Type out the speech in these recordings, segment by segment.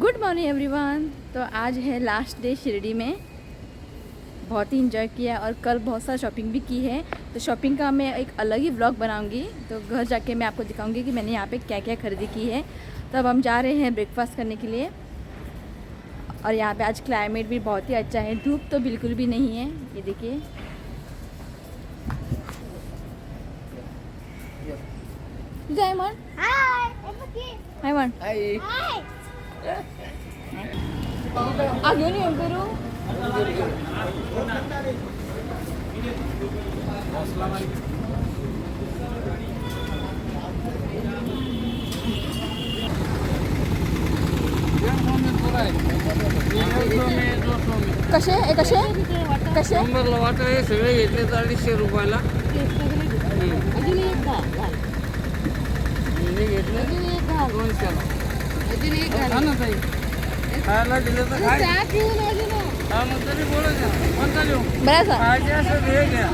Good morning everyone. तो आज है लास्ट डे शिरडी में। बहुत ही इंजॉय किया और कल बहुत सारा शॉपिंग भी की है। तो शॉपिंग का मैं एक अलग ही व्लॉग बनाऊंगी। तो घर जाके मैं आपको दिखाऊंगी कि मैंने यहाँ पे क्या क्या खरीदी की है। तो अब हम जा रहे हैं ब्रेकफास्ट करने के लिए। और यहाँ पे आज क्लाइमेट भी बहुत ही अच्छा है, धूप तो बिल्कुल भी नहीं है। ये देखिए, हाय मन, हाय मन, आगे नहीं हम करो। कसे कसे कसे नंबरला वाटर हे सगळे घेतले 450 रुपयाला. हे घेतले 200ला. हा ना ताई, खायला दिलं तर काय? हा मग तरी बोलायचं कोणता घेऊ? बरं खायचे असं हे घ्या.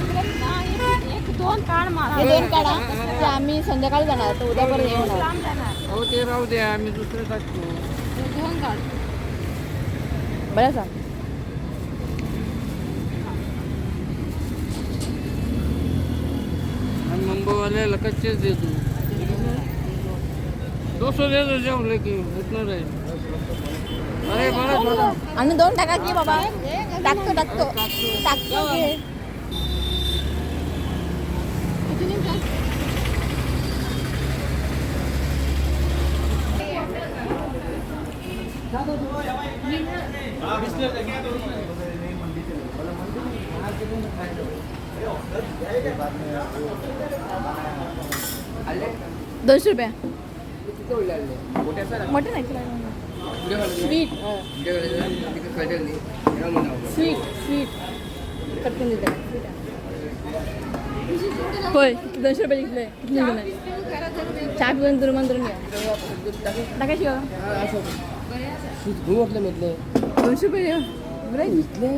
दोन काढा. ते आम्ही संध्याकाळी जाणार, तर उद्यापर्यंत येणार. हो ते राहू द्या, आम्ही दुसरे टाकतो. बरं सांग. आणि मुंबईवाल्याला कच्चेच देतो. 200 देतो जेवले की उठणार आहे. अरे बरं आणि दोन टाका की बाबा. टाकतो की. ₹200. मोठे नाही स्वीट कटकून देते. होय, ₹200 घेतले. किती चहा पिऊन दुरून घ्या टाकायची ₹200 बरं घेतले.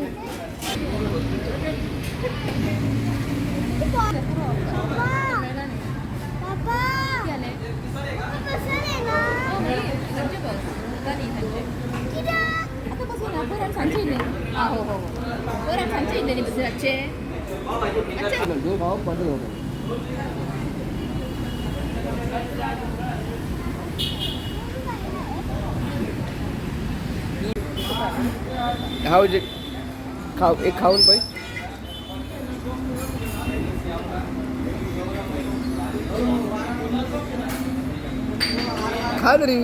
हाव जे खाऊ एक खाऊन पाहिजे. खा तरी.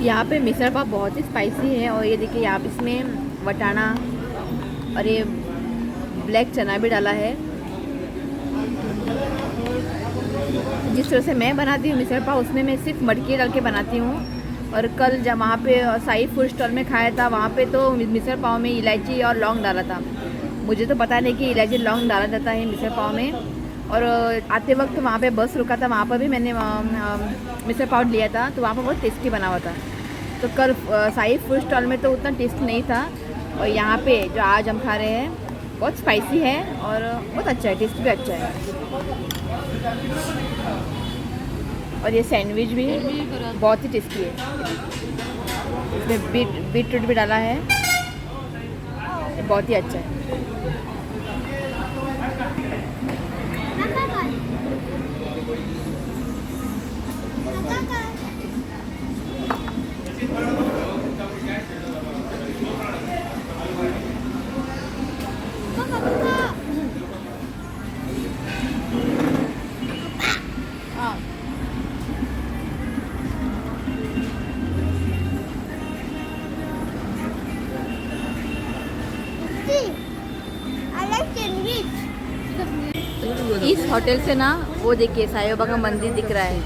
यहाँ पे मिसल पाव बहुत ही स्पाइसी है। और ये देखिए, यहाँ पे इसमें वटाना और ये ब्लैक चना भी डाला है। जिस तरह से मैं बनाती हूँ मिसल पाव, उसमें मैं सिर्फ मटकी डाल के बनाती हूँ। और कल जब वहाँ पे साई फूड स्टॉल में खाया था, वहाँ पे तो मिसल पाव में इलायची और लौंग डाला था। मुझे तो पता नहीं कि इलायची लौंग डाला जाता है मिसल पाव में। और आते वक्त वहाँ पे बस रुका था, वहाँ पर भी मैंने मिसल पाव लिया था, तो वहाँ पर बहुत टेस्टी बना हुआ था। तो कल साई फूड स्टॉल में तो उतना टेस्ट नहीं था। और यहाँ पे जो आज हम खा रहे हैं बहुत स्पाइसी है और बहुत अच्छा है, टेस्ट भी अच्छा है। और ये सैंडविच भी बहुत ही टेस्टी है। इसमें बीटरूट भी डाला है, बहुत ही अच्छा है। इस होटल से ना वो देखिए साईं बाबा का मंदिर दिख रहा है।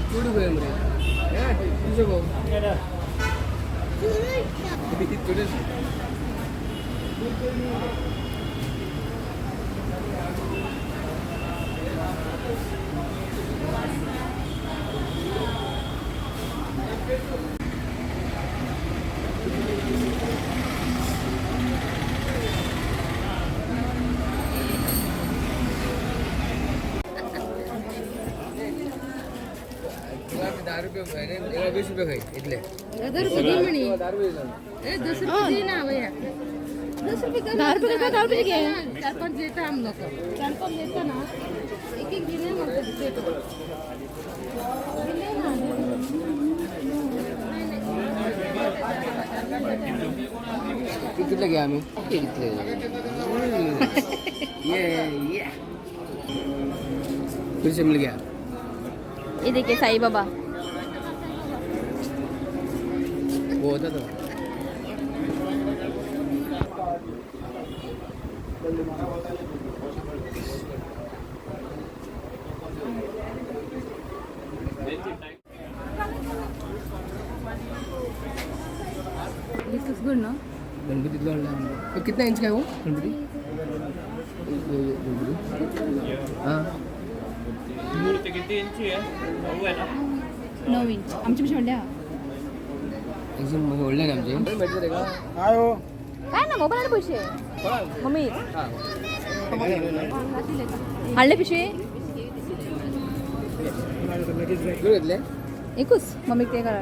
रुपये खाई रे 20 रुपये खाई એટલે 10 रुपये मणी दारू पी 10 रुपये दे ना भैया 10 रुपये का 10 रुपये का 10 रुपये के 4-5 देता हम लोग 4-5 देता ना एक गिने मत देतो कितले घ्या आम्ही कितले ये फिर से मिल गया ये देखिए साईं बाबा वो होता तो दिस इज गुड ना गणपतीतला तो कितना इंच का है वो गणपती हाँ मूर्ती किती इंची आहे 9 आहे ना 9 इंच आमच्या पेक्षा मोठ्या एकदम ओढले ना आमचे भेटते रे का काय ना मोबाईल आणि पैसे मम्मी हां आणले पिशवी घेतले एकूच मम्मी ते करा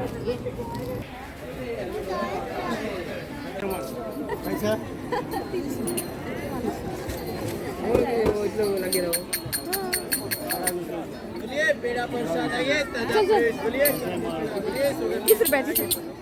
इतलं लगे राव चल, चल. 30 रुपये 30 रुपये.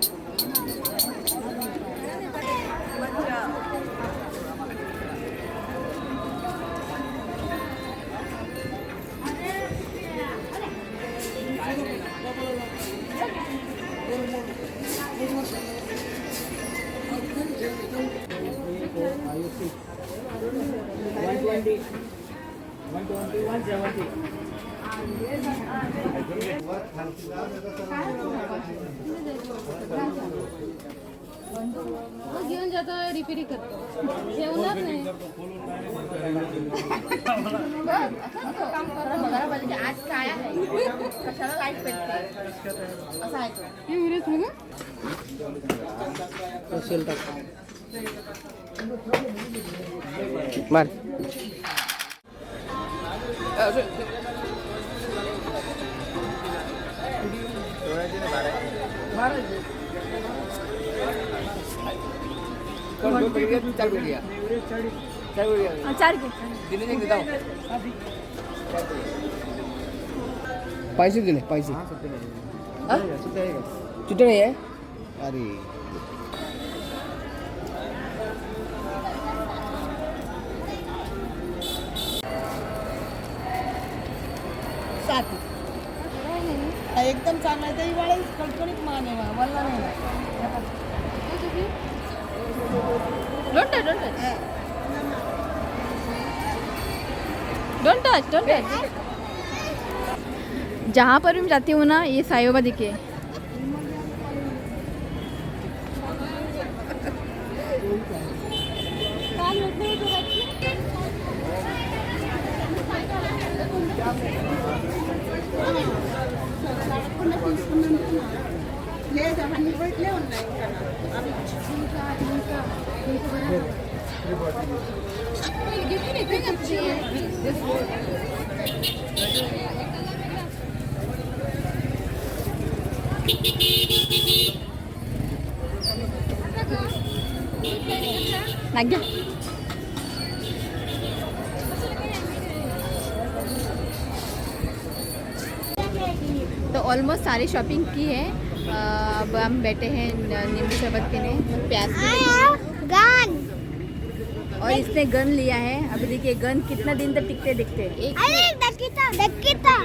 मग घेऊन जातो रिपेरी करतो ठेवणार नाही आज काय आहे कशाला लाईट पेटते असं आहे तो. हे विरेच ना सेल टाक मार चार पेटी चार घे दिने एक देता हूँ पैसे दिले पैसे छुट्टे नहीं है अरे सात एकदम चांगला आहे हिवाळा कडकडीत मान आहे वल्ला नाही don't touch don't touch don't touch जहाँ पर भी मैं जाती हूँ ना ये साईं बाबा दिखे लग गया तो ऑलमोस्ट सारी शॉपिंग की है अब हम बैठे हैं नींबू शरबत पीने प्याज गन और इसने गन लिया है अभी देखिए गन कितना दिन तक टिकते दिखते एक अरे दक्कीता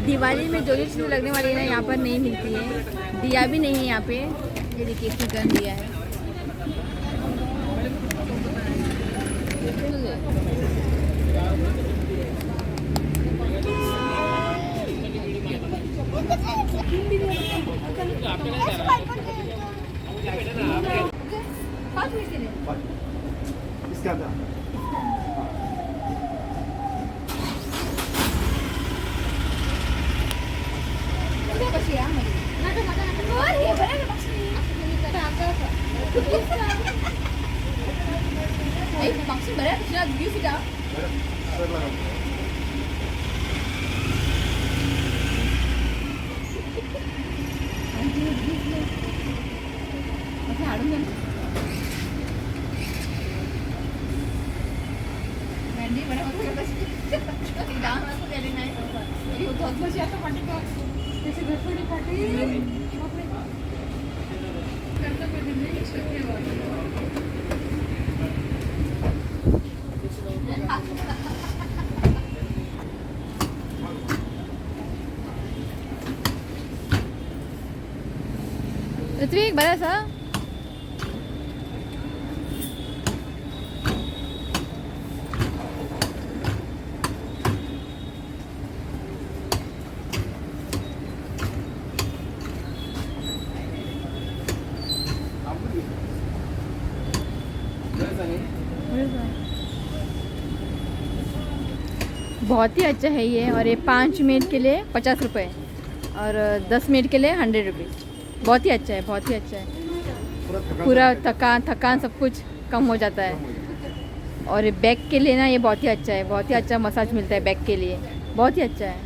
दिवाली में जो चीज़ लगने वाली है ना यहाँ पर नहीं मिलती है दिया भी नहीं है यहाँ पे ये देखिए इसने गन लिया है इसके अंदर Maksud berat, sudah review sudah. थंडी बड़ा मस्त डांस मस्त केली नाही कशी आता पाठी त्याची घरपडी पाठी ऋत्विक बरं सा बहुत ही अच्छा है ये। और ये 5 मिनट के लिए 50 रुपये और 10 मिनट के लिए 100 रुपीज़। बहुत ही अच्छा है, बहुत ही अच्छा है। पूरा थकान सब कुछ कम हो जाता है। और बैक के लिए ना ये बहुत ही अच्छा है, बहुत ही अच्छा मसाज मिलता है बैक के लिए, बहुत ही अच्छा है।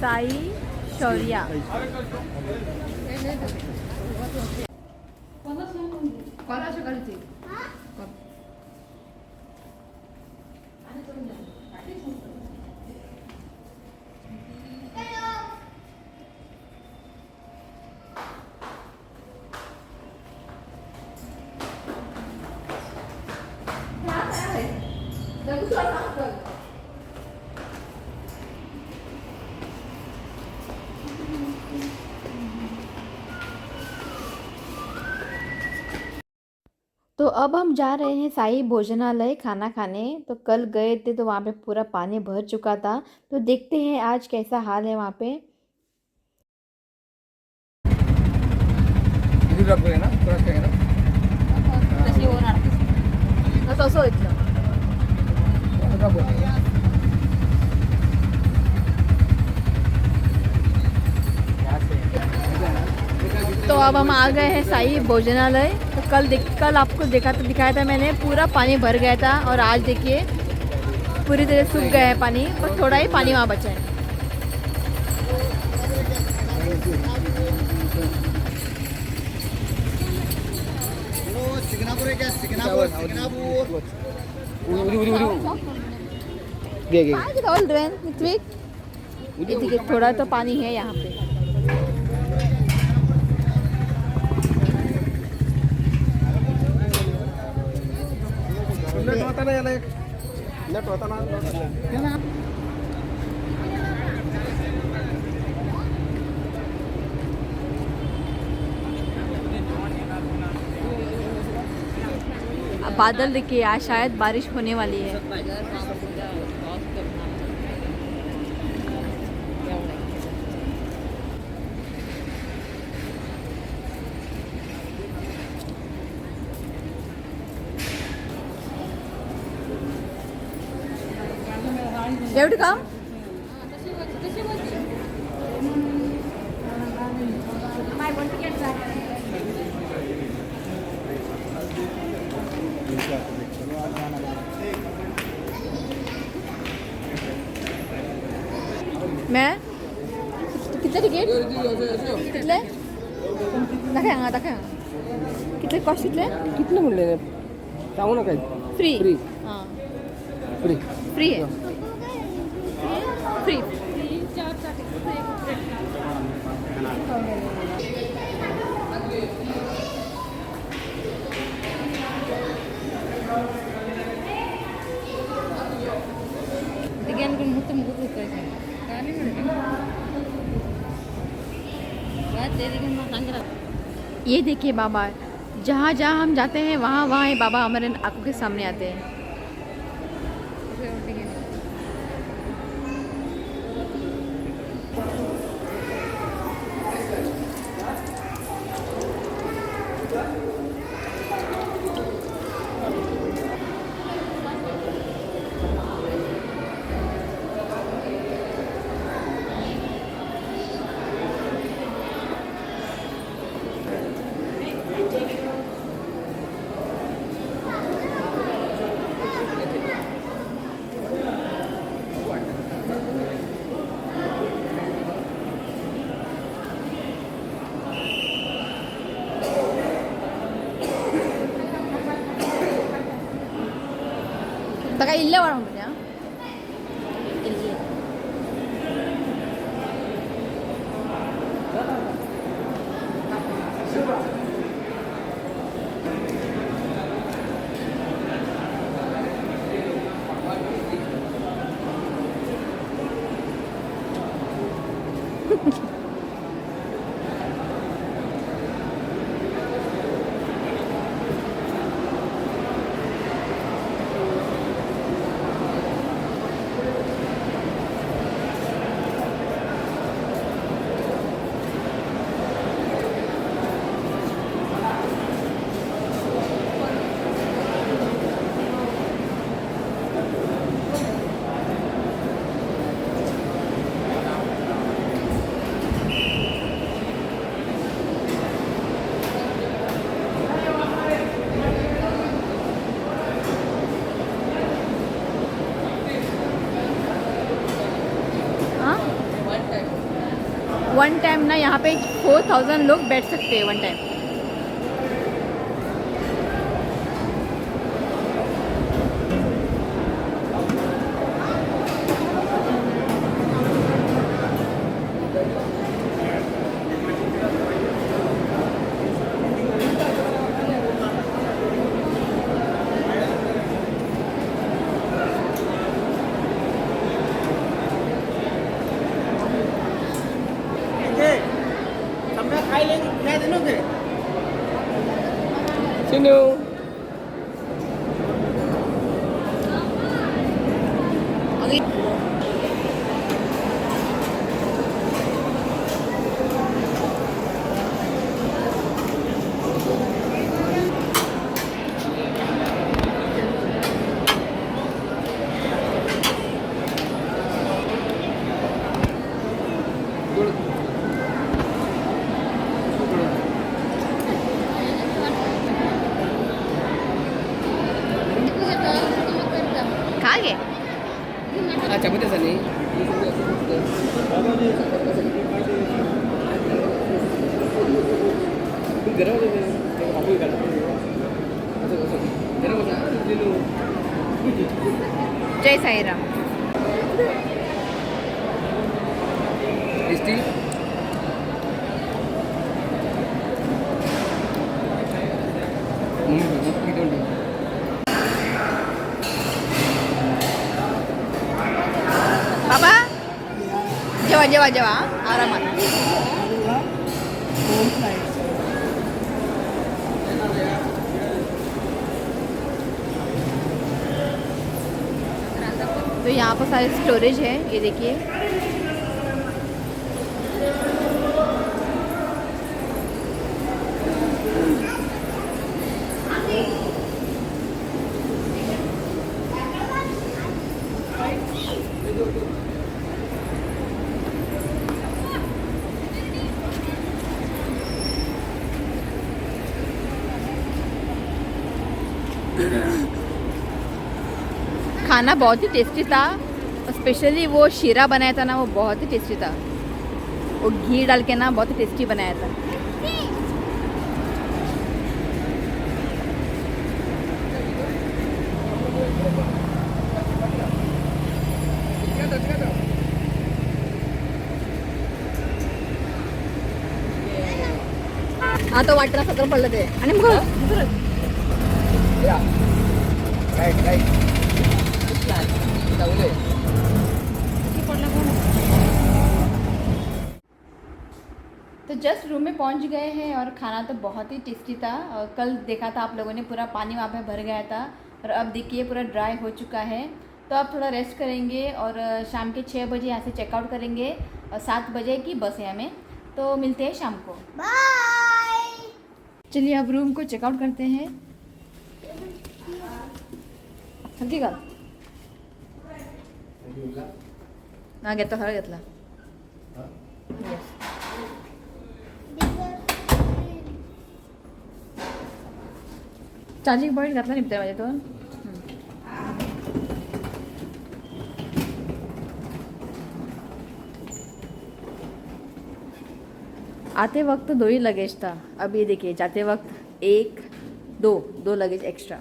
साई शौर्या कोणाचं करते तो अब हम जा रहे हैं साई भोजनालय खाना खाने। तो कल गए थे तो वहाँ पे पूरा पानी भर चुका था, तो देखते हैं आज कैसा हाल है वहाँ पे। तसं इथलं तो अब हम आ गए हैं साई भोजनालय। तो कल आपको दिखाया था मैंने, पूरा पानी भर गया था और आज देखिए पूरी तरह सूख गया है पानी, पर थोड़ा ही पानी वहाँ बचा है। देखिए थोड़ा तो पानी है यहाँ पे। बादल देखिए, आज शायद बारिश होने वाली है। एवढं काम मैं कितने तिकीट कितले दाखया कितले कॉस्ट कितले म्हणले सांगू नका फ्री फ्री हां फ्री फ्री है फ्री ये देखिए बाबा, जहाँ जहाँ हम जाते हैं वहाँ वहाँ ये बाबा हमारे आंखों के सामने आते हैं। आता काय इल्ले वाढवून तुझ्या वन टाइम ना यहाँ पे 4000 लोग बैठ सकते हैं वन टाइम. Sino? खा गे cabut ya Sani. जय साई राम. Isti. बाबा जेवा जेवा जेवा आरामात. तो यहाँ पर सारे स्टोरेज है, ये देखिए. खाना बहुत ही टेस्टी था. स्पेशली वो शीरा बनाया था ना, वो बहुत ही टेस्टी था. वो घी डाल के ना बहुत ही टेस्टी बनाया था. हा तो वाटला सगळं पडलं ते. आणि मग तो जस्ट रूम में पहुंच गए हैं और खाना तो बहुत ही टेस्टी था. कल देखा था आप लोगों ने, पूरा पानी वहाँ पे भर गया था और अब देखिए पूरा ड्राई हो चुका है. तो अब थोड़ा रेस्ट करेंगे और शाम के 6 बजे यहाँ से चेकआउट करेंगे और 7 बजे की बस है हमें. तो मिलते हैं शाम को. बाय. चलिए अब रूम को चेकआउट करते हैं. हलकी का ना घेतला, खरं घेतला. येस. चार्जिंग पॉईंट घातला नाही माझ्या तो. आते वक्त 2 ही लगेज था. अब ये देखिए जाते वक्त 1 2 लगेज एक्स्ट्रा.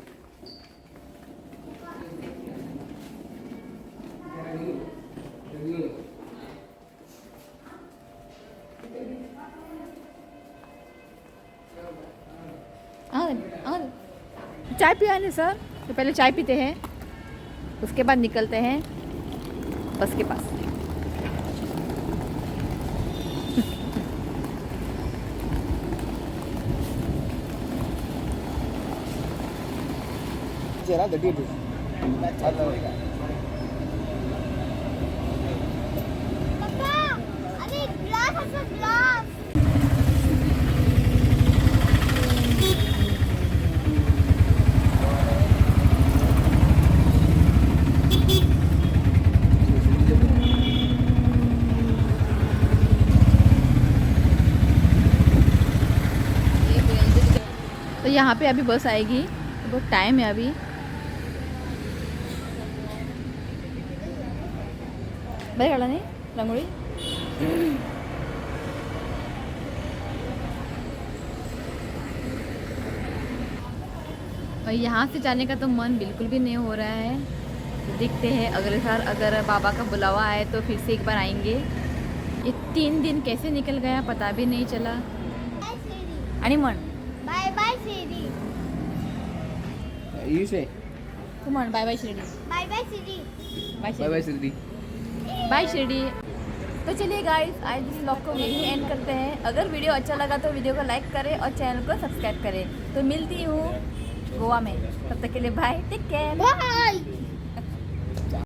चाय पिया नहीं सर? तो पहले चाय पीते हैं, उसके बाद निकलते हैं बस के पास। जरा गड्डी पापा अरे ग्लास असं ग्लास तो यहाँ पे अभी बस आएगी, बहुत टाइम है अभी। बड़े खड़ा नहीं रंगोली। और यहाँ से जाने का तो मन बिल्कुल भी नहीं हो रहा है। तो देखते हैं अगले साल अगर बाबा का बुलावा आए तो फिर से एक बार आएंगे। ये 3 दिन कैसे निकल गया पता भी नहीं चला। आणि म्हण bye bye Shirdi you say तू म्हण bye bye Shirdi. Bye bye Shirdi bye bye bye Siddhi bye Shirdi. तो चलिए गाइस आज इस ब्लॉग को यहीं एंड करते हैं। अगर वीडियो अच्छा लगा तो वीडियो को लाइक करें और चैनल को सब्सक्राइब करें। तो मिलती हूँ गोवा में, तब तक के लिए बाय, टेक केयर। बाय